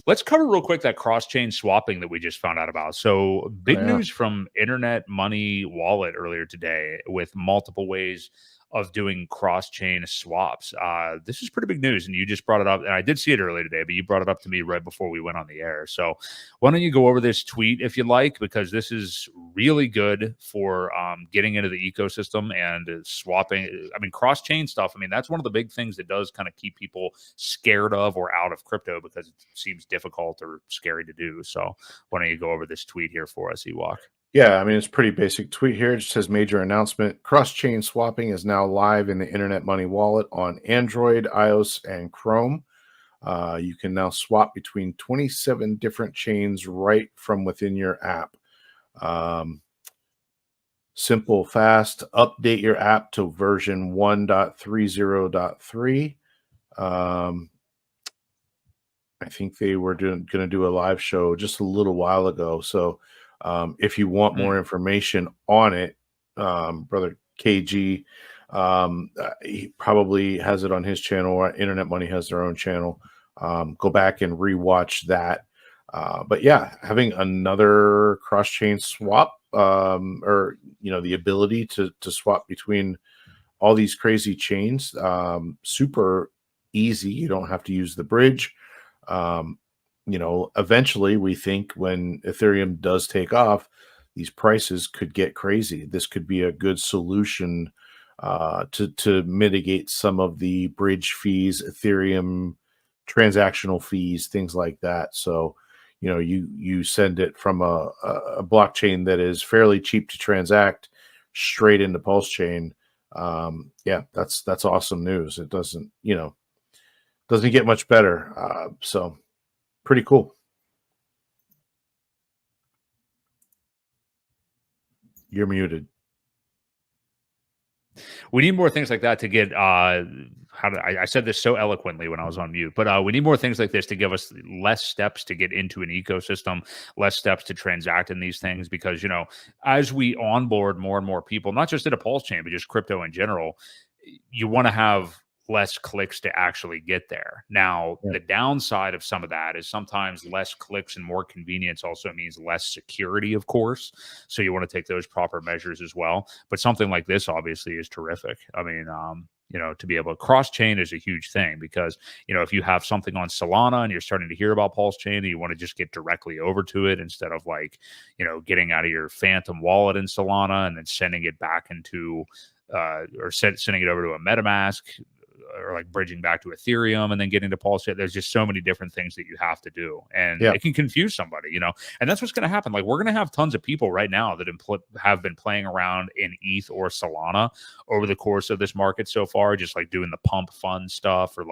let's cover real quick that cross-chain swapping that we just found out about. So Oh, big news from Internet Money Wallet earlier today with multiple ways of doing cross-chain swaps. This is pretty big news, and you just brought it up, and I did see it earlier today, but you brought it up to me right before we went on the air. So why don't you go over this tweet if you like, because this is really good for getting into the ecosystem and swapping. I mean, cross-chain stuff, I mean, that's one of the big things that does kind of keep people scared of or out of crypto because it seems difficult or scary to do. So why don't you go over this tweet here for us, Ewok? Yeah, I mean, it's a pretty basic tweet here. It just says major announcement. Cross-chain swapping is now live in the Internet Money Wallet on Android, iOS, and Chrome. You can now swap between 27 different chains right from within your app. Simple, fast. Update your app to version 1.30.3. I think they were going to do a live show just a little while ago. So if you want more information on it, brother KG, he probably has it on his channel. Internet Money has their own channel. Go back and rewatch that. But yeah, having another cross-chain swap, or the ability to swap between all these crazy chains, super easy. You don't have to use the bridge. Eventually we think when Ethereum does take off, these prices could get crazy. This could be a good solution to mitigate some of the bridge fees, Ethereum transactional fees, things like that. So, you send it from a blockchain that is fairly cheap to transact straight into PulseChain. Yeah, that's awesome news. It doesn't get much better. So pretty cool. You're muted. We need more things like that to get I said this so eloquently when I was on mute, but we need more things like this to give us less steps to get into an ecosystem, less steps to transact in these things, because as we onboard more and more people, not just into PulseChain but just crypto in general, you want to have less clicks to actually get there. Now, the downside of some of that is sometimes less clicks and more convenience also means less security, of course. So you want to take those proper measures as well. But something like this obviously is terrific. I mean, to be able to cross-chain is a huge thing because, if you have something on Solana and you're starting to hear about PulseChain and you want to just get directly over to it instead of getting out of your Phantom wallet in Solana and then sending it back into or sending it over to a MetaMask, or bridging back to Ethereum and then getting to PulseChain. There's just so many different things that you have to do, and it can confuse somebody, and that's what's going to happen. We're going to have tons of people right now that have been playing around in ETH or Solana over the course of this market so far, just doing the pump fund stuff or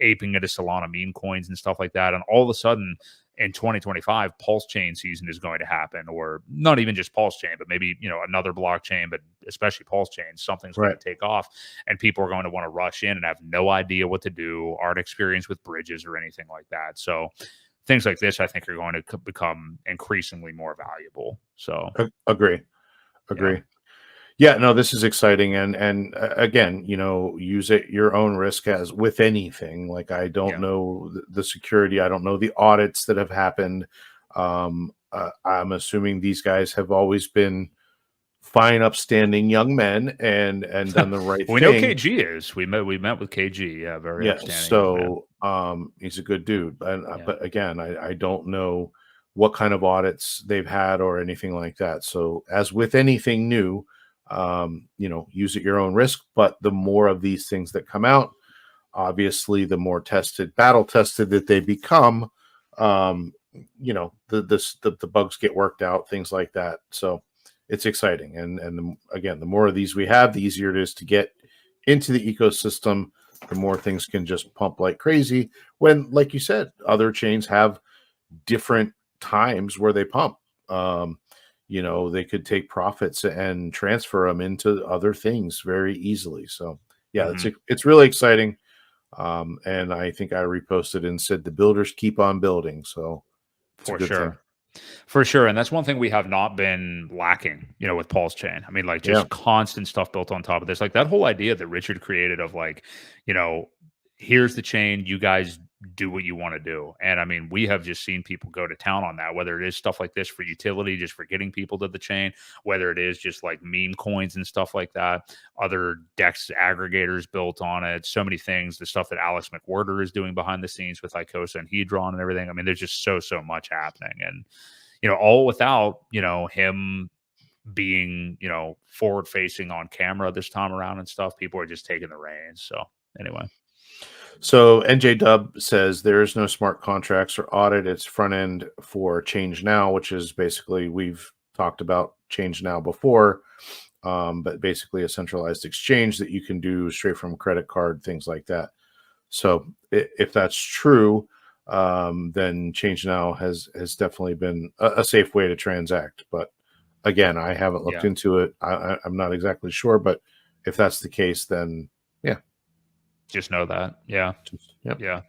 aping into Solana meme coins and stuff like that. And all of a sudden in 2025, PulseChain season is going to happen, or not even just PulseChain, but maybe, another blockchain, but especially PulseChain, something's going to take off and people are going to want to rush in and have no idea what to do, aren't experienced with bridges or anything like that. So things like this, I think, are going to become increasingly more valuable. So agree. Yeah, no, this is exciting. And again, use it your own risk as with anything. I don't know the security. I don't know the audits that have happened. I'm assuming these guys have always been fine, upstanding young men and done the right thing. We know KG is. We met with KG. Yeah, very upstanding. So he's a good dude. But again, I don't know what kind of audits they've had or anything like that. So as with anything new, use at your own risk. But the more of these things that come out, obviously, the more battle tested that they become, the bugs get worked out, things like that. So it's exciting. And again, the more of these we have, the easier it is to get into the ecosystem. The more things can just pump like crazy. When, like you said, other chains have different times where they pump. They could take profits and transfer them into other things very easily. So yeah, it's really exciting. And I think I reposted and said the builders keep on building. So for sure. And that's one thing we have not been lacking, with PulseChain. I mean, constant stuff built on top of this. That whole idea that Richard created of here's the chain, you guys do what you want to do. And I mean, we have just seen people go to town on that, whether it is stuff like this for utility, just for getting people to the chain, whether it is just like meme coins and stuff like that, other DEX aggregators built on it, so many things, the stuff that Alex McWhorter is doing behind the scenes with Icosa and Hedron and everything. I mean, there's just so much happening. And, all without, him being, forward facing on camera this time around and stuff. People are just taking the reins. So anyway. So NJ Dub says there is no smart contracts or audit. It's front end for Change Now, which is basically, we've talked about Change Now before, but basically a centralized exchange that you can do straight from credit card, things like that. So if that's true, then Change Now has definitely been a safe way to transact. But again, I haven't looked into it. I'm not exactly sure, but if that's the case, then just know that. Yeah. Yep. Yeah.